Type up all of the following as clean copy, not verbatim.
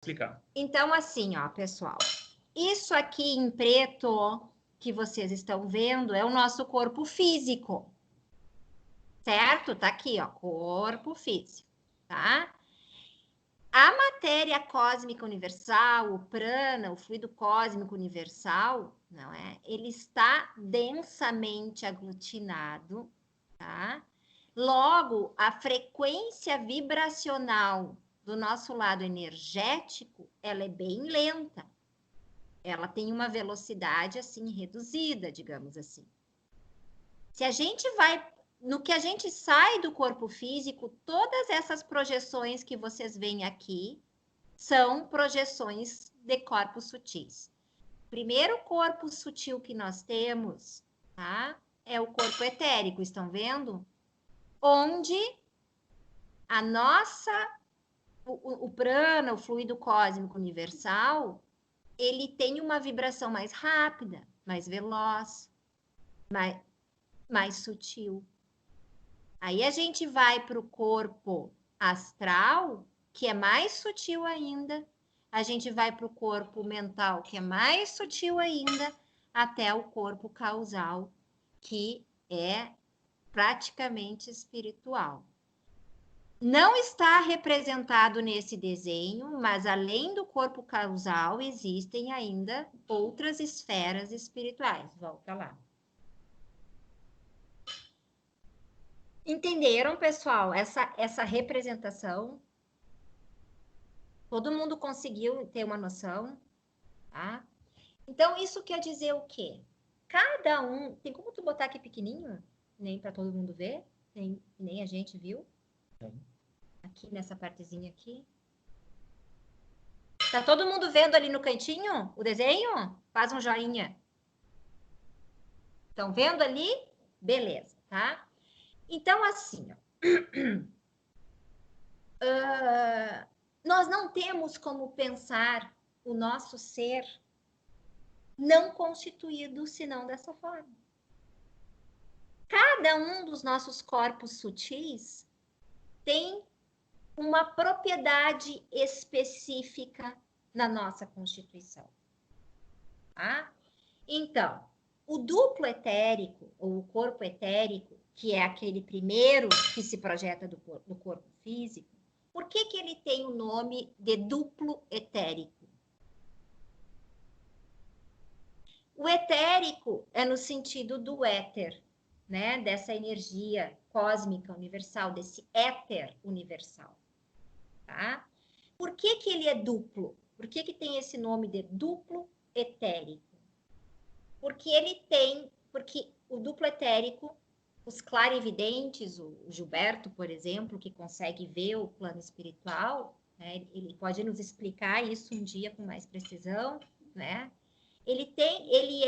explicar. Então, assim, ó, pessoal, isso aqui em preto que vocês estão vendo é o nosso corpo físico, certo? Tá aqui, ó, corpo físico, tá? A matéria cósmica universal, o prana, o fluido cósmico universal, não é? Ele está densamente aglutinado, tá? Logo, a frequência vibracional do nosso lado energético, ela é bem lenta. Ela tem uma velocidade assim reduzida, digamos assim. Se a gente vai no que a gente sai do corpo físico, todas essas projeções que vocês veem aqui são projeções de corpos sutis. O primeiro corpo sutil que nós temos, tá? É o corpo etérico, estão vendo? Onde a nossa, o prana, o fluido cósmico universal, ele tem uma vibração mais rápida, mais veloz, mais sutil. Aí a gente vai para o corpo astral, que é mais sutil ainda. A gente vai para o corpo mental, que é mais sutil ainda, até o corpo causal, que é praticamente espiritual. Não está representado nesse desenho, mas além do corpo causal, existem ainda outras esferas espirituais. Volta lá. Entenderam, pessoal, essa representação? Todo mundo conseguiu ter uma noção, tá? Então, isso quer dizer o quê? Cada um... Tem como tu botar aqui pequenininho? Nem para todo mundo ver? Nem a gente viu? Aqui, nessa partezinha aqui. Tá todo mundo vendo ali no cantinho o desenho? Faz um joinha. Estão vendo ali? Beleza, tá? Então, assim, ó. Nós não temos como pensar o nosso ser não constituído senão dessa forma. Cada um dos nossos corpos sutis tem uma propriedade específica na nossa constituição. Tá? Então, o duplo etérico, ou o corpo etérico, que é aquele primeiro que se projeta do corpo físico, por que ele tem o nome de duplo etérico? O etérico é no sentido do éter, né? Dessa energia cósmica universal, desse éter universal, tá? Por que ele é duplo? Por que tem esse nome de duplo etérico? Porque o duplo etérico, os clarividentes, o Gilberto, por exemplo, que consegue ver o plano espiritual, né? Ele pode nos explicar isso um dia com mais precisão, né? Ele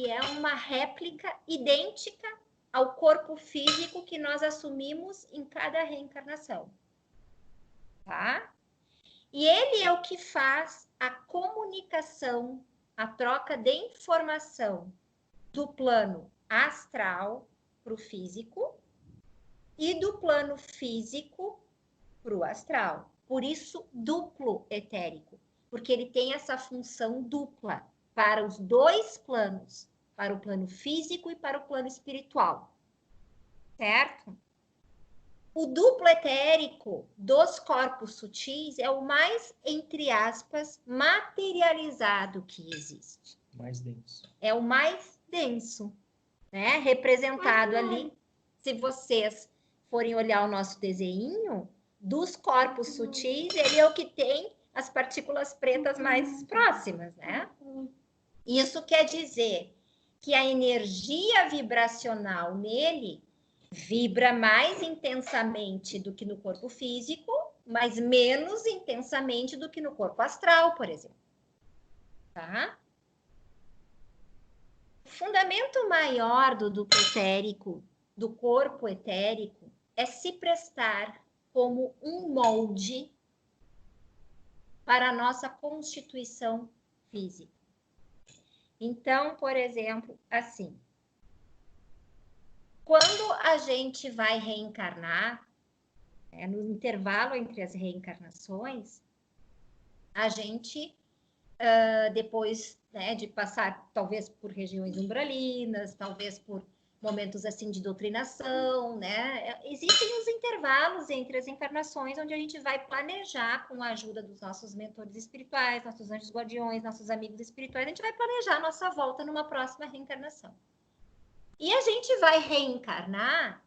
é uma réplica idêntica ao corpo físico que nós assumimos em cada reencarnação, tá? E ele é o que faz a comunicação, a troca de informação do plano astral para o físico e do plano físico para o astral. Por isso, duplo etérico, porque ele tem essa função dupla para os dois planos, para o plano físico e para o plano espiritual, certo? O duplo etérico dos corpos sutis é o mais, entre aspas, materializado que existe. Mais denso. É o mais denso, né? Representado ali. Se vocês forem olhar o nosso desenho, dos corpos sutis, ele é o que tem as partículas pretas mais próximas, né? Isso quer dizer que a energia vibracional nele vibra mais intensamente do que no corpo físico, mas menos intensamente do que no corpo astral, por exemplo. Tá? O fundamento maior do duplo etérico, do corpo etérico, é se prestar como um molde para a nossa constituição física. Então, por exemplo, assim, quando a gente vai reencarnar, no intervalo entre as reencarnações, a gente, depois, né, de passar, talvez, por regiões umbralinas, talvez por momentos, assim, de doutrinação, né? Existem os intervalos entre as encarnações, onde a gente vai planejar, com a ajuda dos nossos mentores espirituais, nossos anjos guardiões, nossos amigos espirituais, a gente vai planejar a nossa volta numa próxima reencarnação. E a gente vai reencarnar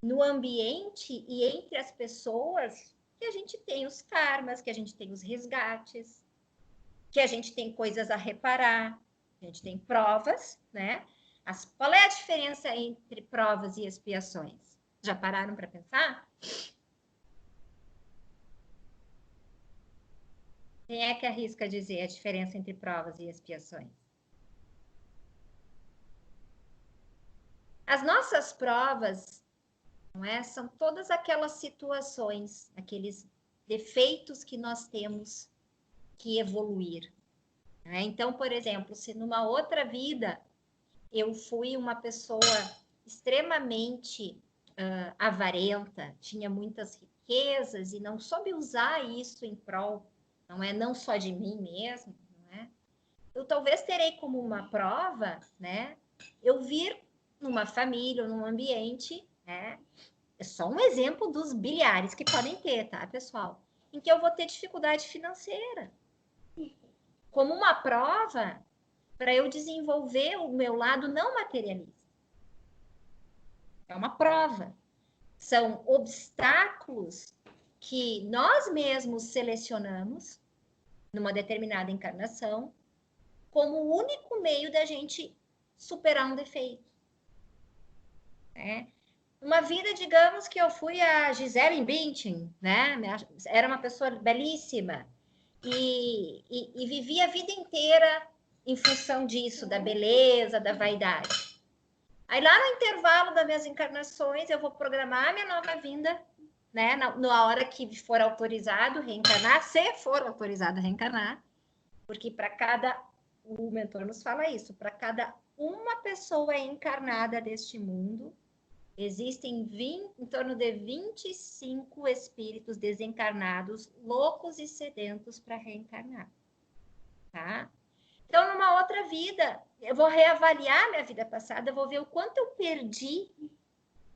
no ambiente e entre as pessoas que a gente tem os karmas, que a gente tem os resgates, que a gente tem coisas a reparar, a gente tem provas, né? Qual é a diferença entre provas e expiações? Já pararam para pensar? Quem é que arrisca dizer a diferença entre provas e expiações? As nossas provas, não é? São todas aquelas situações, aqueles defeitos que nós temos que evoluir. Né? Então, por exemplo, se numa outra vida eu fui uma pessoa extremamente avarenta, tinha muitas riquezas e não soube usar isso em prol, não só de mim mesmo, não é? Eu talvez terei como uma prova, né? Eu vir numa família ou num ambiente, né? É só um exemplo dos bilhares que podem ter, tá, pessoal? Em que eu vou ter dificuldade financeira. Como uma prova para eu desenvolver o meu lado não materialista. É uma prova. São obstáculos que nós mesmos selecionamos numa determinada encarnação como o único meio da gente superar um defeito. Né? Uma vida, digamos que eu fui a Gisele Bündchen, né? Era uma pessoa belíssima e vivi a vida inteira em função disso, da beleza, da vaidade. Aí lá no intervalo das minhas encarnações, eu vou programar a minha nova vinda, né? Na hora que for autorizado reencarnar, se for autorizado reencarnar, porque para cada, o mentor nos fala isso, para cada uma pessoa encarnada deste mundo, existem em torno de 25 espíritos desencarnados, loucos e sedentos para reencarnar, tá? Então, numa outra vida, eu vou reavaliar minha vida passada, eu vou ver o quanto eu perdi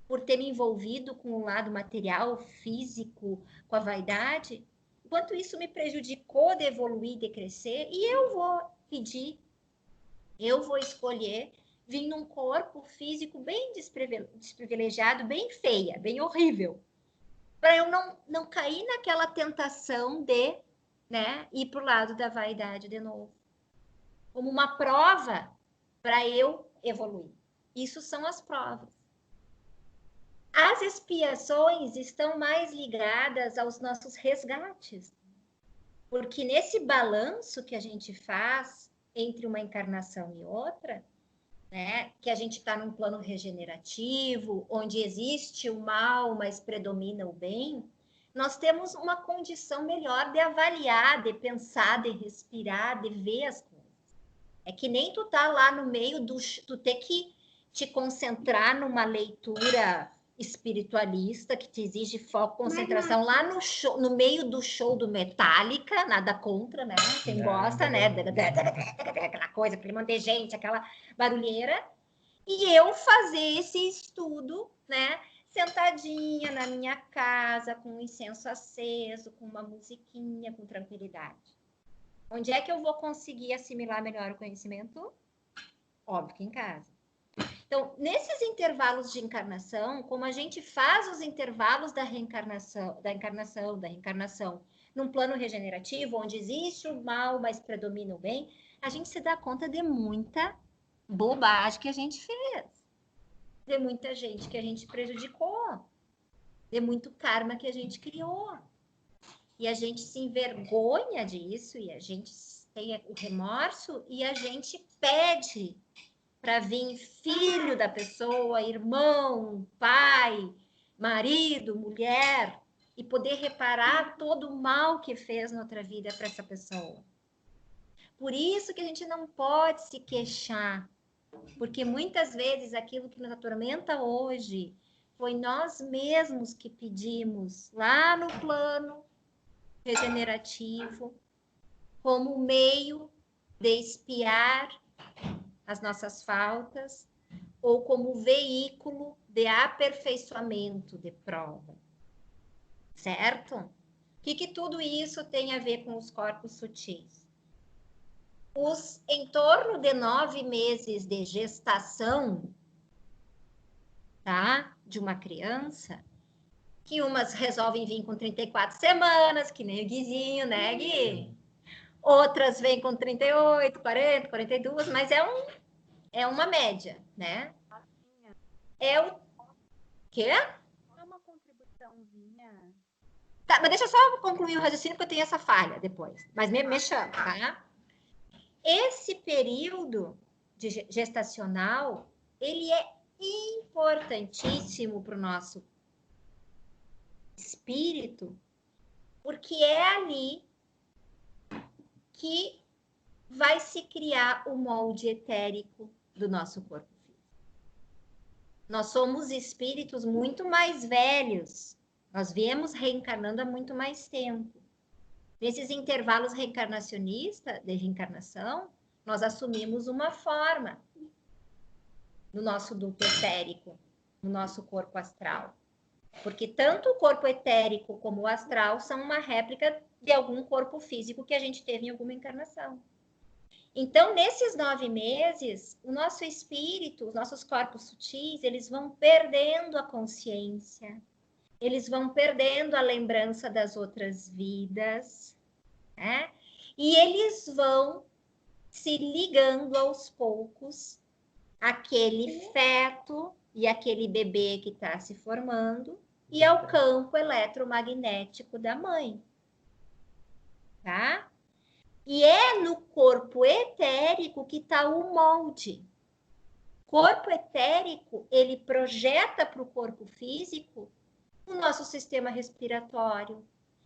por ter me envolvido com o lado material, físico, com a vaidade, quanto isso me prejudicou de evoluir, de crescer, e eu vou pedir, eu vou escolher vir num corpo físico bem desprivilegiado, bem feia, bem horrível, para eu não cair naquela tentação de, né, ir para o lado da vaidade de novo. Como uma prova para eu evoluir. Isso são as provas. As expiações estão mais ligadas aos nossos resgates. Porque nesse balanço que a gente faz entre uma encarnação e outra, né, que a gente está num plano regenerativo, onde existe o mal, mas predomina o bem, nós temos uma condição melhor de avaliar, de pensar, de respirar, de ver as coisas. É que nem tu tá lá no meio do... Tu ter que te concentrar numa leitura espiritualista que te exige foco, concentração lá no show, no meio do show do Metallica, nada contra, né? Quem gosta, né? Aquela coisa, aquele monte de gente, aquela barulheira. E eu fazer esse estudo, né? Sentadinha na minha casa, com um incenso aceso, com uma musiquinha, com tranquilidade. Onde é que eu vou conseguir assimilar melhor o conhecimento? Óbvio que em casa. Então, nesses intervalos de encarnação, como a gente faz os intervalos da reencarnação, num plano regenerativo, onde existe o mal, mas predomina o bem, a gente se dá conta de muita bobagem que a gente fez, de muita gente que a gente prejudicou, de muito karma que a gente criou. E a gente se envergonha disso, e a gente tem o remorso, e a gente pede para vir filho da pessoa, irmão, pai, marido, mulher, e poder reparar todo o mal que fez na outra vida para essa pessoa. Por isso que a gente não pode se queixar, porque muitas vezes aquilo que nos atormenta hoje foi nós mesmos que pedimos lá no plano regenerativo, como meio de expiar as nossas faltas ou como veículo de aperfeiçoamento de prova. Certo? O que tudo isso tem a ver com os corpos sutis? Os em torno de 9 meses de gestação, tá? De uma criança, que umas resolvem vir com 34 semanas, que nem o Guizinho, né, Gui? Outras vêm com 38, 40, 42, mas é uma média, né? É o quê? É uma contribuiçãozinha. Tá, mas deixa eu só concluir o raciocínio, porque eu tenho essa falha depois. Mas me chama, tá? Esse período gestacional, ele é importantíssimo para o nosso espírito, porque é ali que vai se criar o molde etérico do nosso corpo físico. Nós somos espíritos muito mais velhos. Nós viemos reencarnando há muito mais tempo. Nesses intervalos reencarnacionistas, de reencarnação, nós assumimos uma forma no nosso duplo etérico, no nosso corpo astral. Porque tanto o corpo etérico como o astral são uma réplica de algum corpo físico que a gente teve em alguma encarnação. Então, nesses 9 meses, o nosso espírito, os nossos corpos sutis, eles vão perdendo a consciência, eles vão perdendo a lembrança das outras vidas, né? E eles vão se ligando aos poucos àquele feto e aquele bebê que está se formando e ao campo eletromagnético da mãe, tá? E é no corpo etérico que está o molde. Corpo etérico, ele projeta para o corpo físico o nosso sistema respiratório.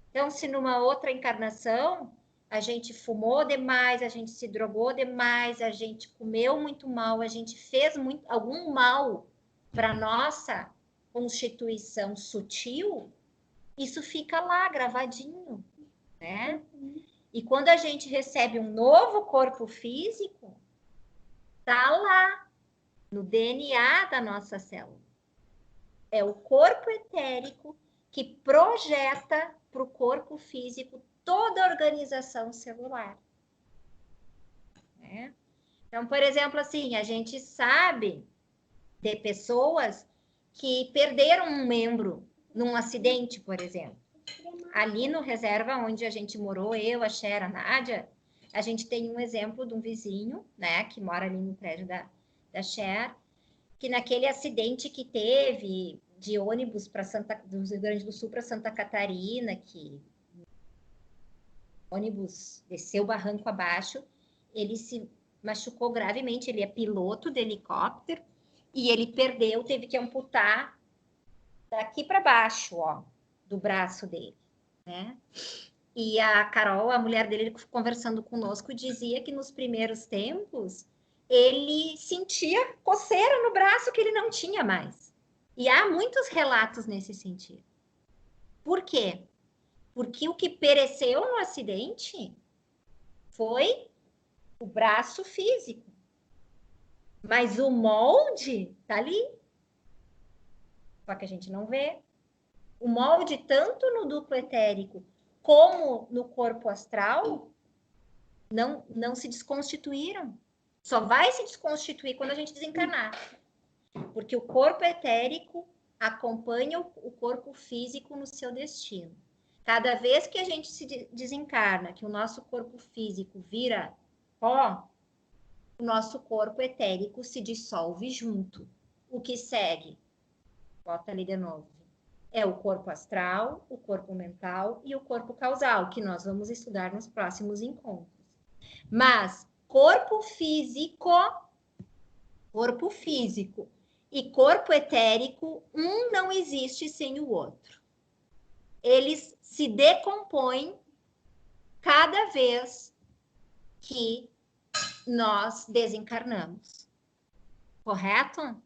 Então, se numa outra encarnação a gente fumou demais, a gente se drogou demais, a gente comeu muito mal, a gente fez algum mal para nossa constituição sutil, isso fica lá gravadinho, né? E quando a gente recebe um novo corpo físico, tá lá no DNA da nossa célula. É o corpo etérico que projeta para o corpo físico toda a organização celular. Né? Então, por exemplo, assim, a gente sabe de pessoas que perderam um membro num acidente, por exemplo. Ali no reserva onde a gente morou, eu, a Xera, a Nádia, a gente tem um exemplo de um vizinho, né, que mora ali no prédio da Xera, que naquele acidente que teve de ônibus para do Rio Grande do Sul para Santa Catarina, que o ônibus desceu o barranco abaixo, ele se machucou gravemente, ele é piloto de helicóptero, e ele perdeu, teve que amputar daqui para baixo, ó, do braço dele, né? E a Carol, a mulher dele, conversando conosco, dizia que nos primeiros tempos ele sentia coceira no braço que ele não tinha mais. E há muitos relatos nesse sentido. Por quê? Porque o que pereceu no acidente foi o braço físico. Mas o molde tá ali. Só que a gente não vê. O molde, tanto no duplo etérico como no corpo astral, não se desconstituíram. Só vai se desconstituir quando a gente desencarnar. Porque o corpo etérico acompanha o corpo físico no seu destino. Cada vez que a gente se desencarna, que o nosso corpo físico vira pó, o nosso corpo etérico se dissolve junto. O que segue? Bota ali de novo. É o corpo astral, o corpo mental e o corpo causal, que nós vamos estudar nos próximos encontros. Mas corpo físico e corpo etérico, um não existe sem o outro. Eles se decompõem cada vez que nós desencarnamos. Correto?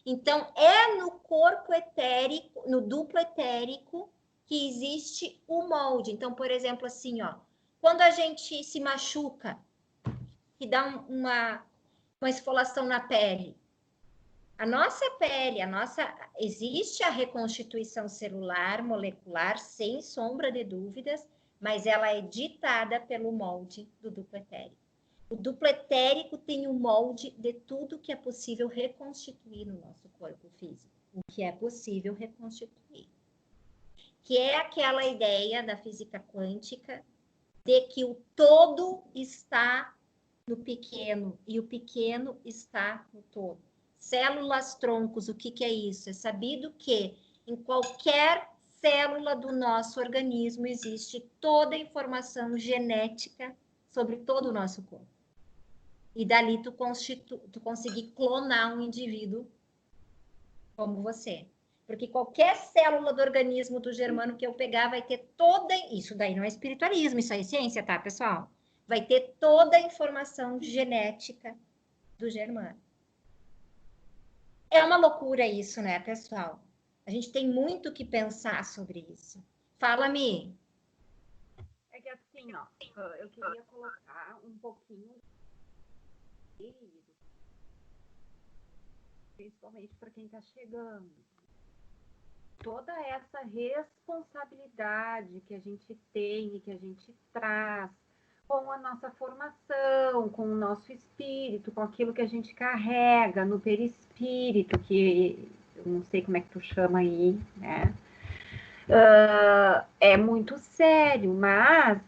Então, é no corpo etérico, no duplo etérico, que existe o molde. Então, por exemplo, assim, ó, Quando a gente se machuca, que dá uma esfoliação na pele, a nossa pele, existe a reconstituição celular, molecular, sem sombra de dúvidas, mas ela é ditada pelo molde do duplo etérico. O duplo etérico tem o molde de tudo que é possível reconstituir no nosso corpo físico, o que é possível reconstituir. Que é aquela ideia da física quântica de que o todo está no pequeno e o pequeno está no todo. Células troncos, o que é isso? É sabido que em qualquer célula do nosso organismo existe toda a informação genética sobre todo o nosso corpo. E dali tu conseguir clonar um indivíduo como você. Porque qualquer célula do organismo do Germano que eu pegar vai ter toda... Isso daí não é espiritualismo, isso aí é ciência, tá, pessoal? Vai ter toda a informação genética do Germano. É uma loucura isso, né, pessoal? A gente tem muito que pensar sobre isso. Fala-me. É que assim, ó, eu queria colocar um pouquinho, principalmente para quem está chegando. Toda essa responsabilidade que a gente tem e que a gente traz com a nossa formação, com o nosso espírito, com aquilo que a gente carrega no perispírito, que eu não sei como é que tu chama aí, né? É muito sério, mas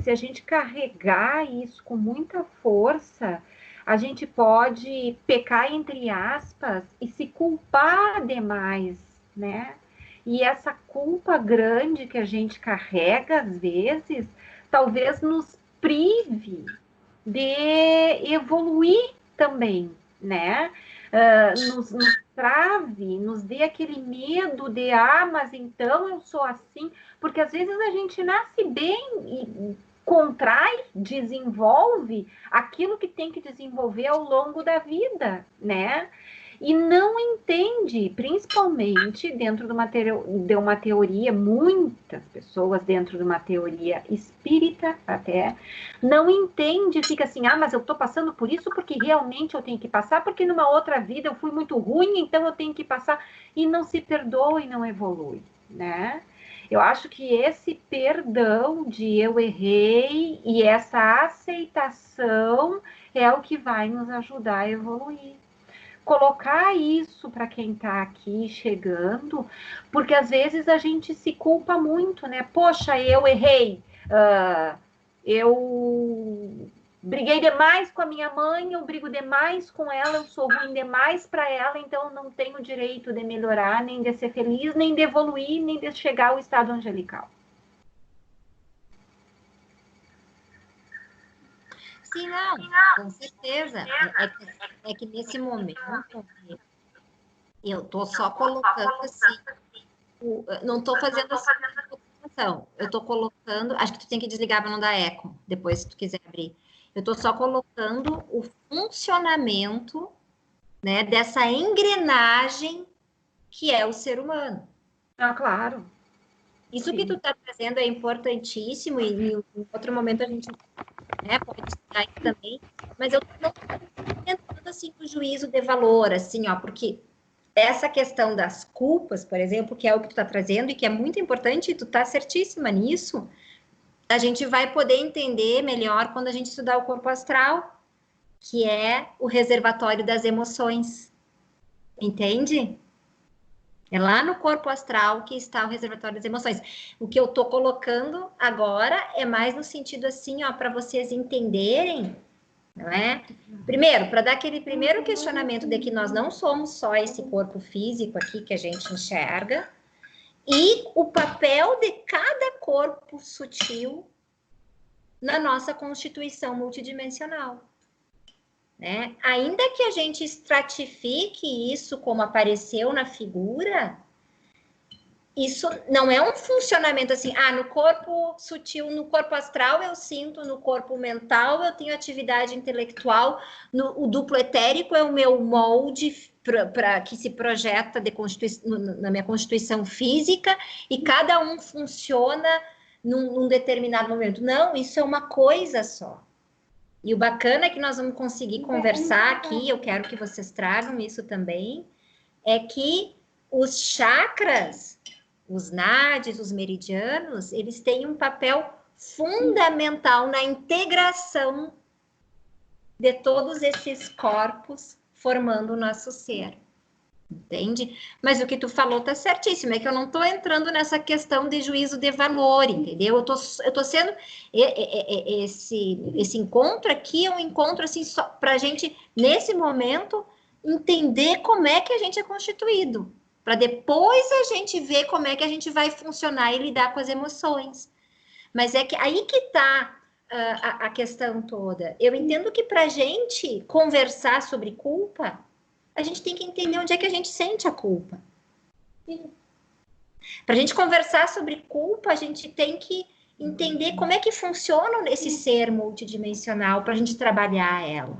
se a gente carregar isso com muita força, a gente pode pecar, entre aspas, e se culpar demais, né? E essa culpa grande que a gente carrega, às vezes, talvez nos prive de evoluir também, né? Nos trave, nos dê aquele medo de, mas então eu sou assim, porque às vezes a gente nasce bem e contrai, desenvolve aquilo que tem que desenvolver ao longo da vida, né? E não entende, principalmente dentro de uma teoria, muitas pessoas dentro de uma teoria espírita até, não entende, fica assim, mas eu tô passando por isso porque realmente eu tenho que passar, porque numa outra vida eu fui muito ruim, então eu tenho que passar, e não se perdoa e não evolui, né? Eu acho que esse perdão de eu errei e essa aceitação é o que vai nos ajudar a evoluir. Colocar isso para quem está aqui chegando, porque às vezes a gente se culpa muito, né? Poxa, eu errei, eu briguei demais com a minha mãe, eu brigo demais com ela, eu sou ruim demais para ela, então eu não tenho direito de melhorar, nem de ser feliz, nem de evoluir, nem de chegar ao estado angelical. Sim, não, com certeza. É que nesse momento eu tô só colocando assim, não tô fazendo assim, eu tô colocando, acho que tu tem que desligar para não dar eco, depois se tu quiser abrir. Eu tô só colocando o funcionamento, né, dessa engrenagem que é o ser humano. Claro. Isso que tu está trazendo é importantíssimo e em outro momento a gente, né, pode estudar isso também, mas eu não estou tentando assim o juízo de valor, assim, porque essa questão das culpas, por exemplo, que é o que tu está trazendo e que é muito importante, e tu está certíssima nisso, a gente vai poder entender melhor quando a gente estudar o corpo astral, que é o reservatório das emoções, entende? É lá no corpo astral que está o reservatório das emoções. O que eu estou colocando agora é mais no sentido assim, para vocês entenderem, não é? Primeiro, para dar aquele primeiro questionamento de que nós não somos só esse corpo físico aqui que a gente enxerga, e o papel de cada corpo sutil na nossa constituição multidimensional. Né? Ainda que a gente estratifique isso como apareceu na figura, isso não é um funcionamento assim, no corpo sutil, no corpo astral eu sinto, no corpo mental eu tenho atividade intelectual, o duplo etérico é o meu molde para que se projeta na minha constituição física, e cada um funciona num determinado momento. Não, isso é uma coisa só. E o bacana é que nós vamos conseguir conversar aqui, eu quero que vocês tragam isso também, é que os chakras, os nadis, os meridianos, eles têm um papel fundamental na integração de todos esses corpos formando o nosso ser. Entende? Mas o que tu falou tá certíssimo, é que eu não tô entrando nessa questão de juízo de valor, entendeu? Eu tô sendo esse encontro aqui é um encontro assim só pra gente nesse momento entender como é que a gente é constituído, para depois a gente ver como é que a gente vai funcionar e lidar com as emoções. Mas é que aí que tá a questão toda. Eu entendo que pra gente conversar sobre culpa, a gente tem que entender onde é que a gente sente a culpa. Para a gente conversar sobre culpa, a gente tem que entender como é que funciona esse ser multidimensional para a gente trabalhar ela.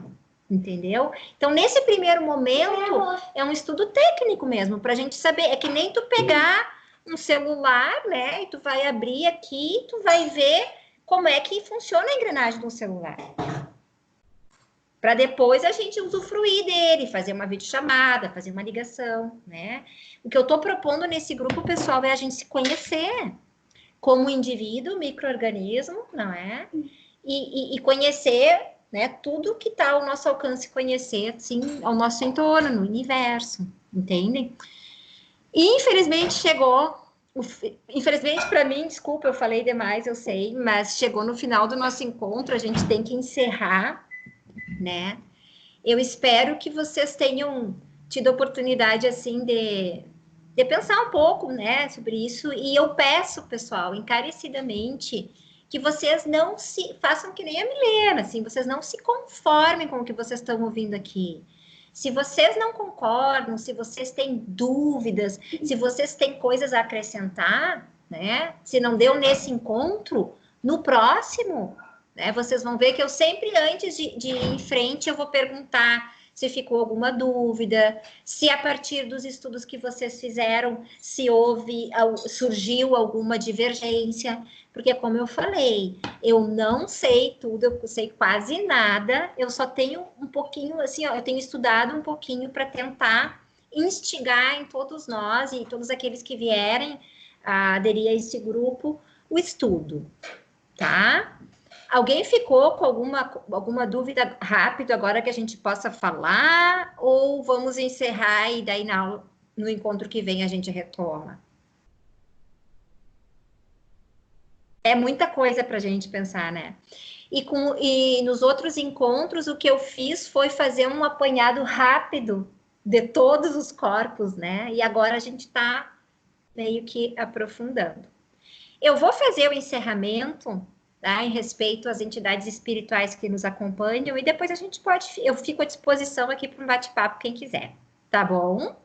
Entendeu? Então, nesse primeiro momento, é um estudo técnico mesmo, para a gente saber. É que nem tu pegar um celular, né? E tu vai abrir aqui, tu vai ver como é que funciona a engrenagem do celular. Para depois a gente usufruir dele, fazer uma videochamada, fazer uma ligação, né? O que eu estou propondo nesse grupo, pessoal, é a gente se conhecer como indivíduo, micro-organismo, não é? E conhecer, né, tudo que está ao nosso alcance conhecer, assim, ao nosso entorno, no universo, entendem? E infelizmente chegou, infelizmente para mim, desculpa, eu falei demais, eu sei, mas chegou no final do nosso encontro, a gente tem que encerrar, né? Eu espero que vocês tenham tido a oportunidade, assim, de pensar um pouco, né, sobre isso, e eu peço, pessoal, encarecidamente, que vocês não se façam que nem a Milena, assim, vocês não se conformem com o que vocês estão ouvindo aqui. Se vocês não concordam, se vocês têm dúvidas, se vocês têm coisas a acrescentar, né, se não deu nesse encontro, no próximo, né, vocês vão ver que eu sempre, antes de ir em frente, eu vou perguntar se ficou alguma dúvida, se a partir dos estudos que vocês fizeram, se surgiu alguma divergência, porque como eu falei, eu não sei tudo, eu sei quase nada, eu só tenho um pouquinho, assim, ó, eu tenho estudado um pouquinho para tentar instigar em todos nós e todos aqueles que vierem a aderir a esse grupo, o estudo, tá? Alguém ficou com alguma dúvida rápido agora que a gente possa falar? Ou vamos encerrar e daí no encontro que vem a gente retoma? É muita coisa para a gente pensar, né? E nos outros encontros, o que eu fiz foi fazer um apanhado rápido de todos os corpos, né? E agora a gente está meio que aprofundando. Eu vou fazer o encerramento, tá, em respeito às entidades espirituais que nos acompanham, e depois a gente eu fico à disposição aqui para um bate-papo, quem quiser, tá bom?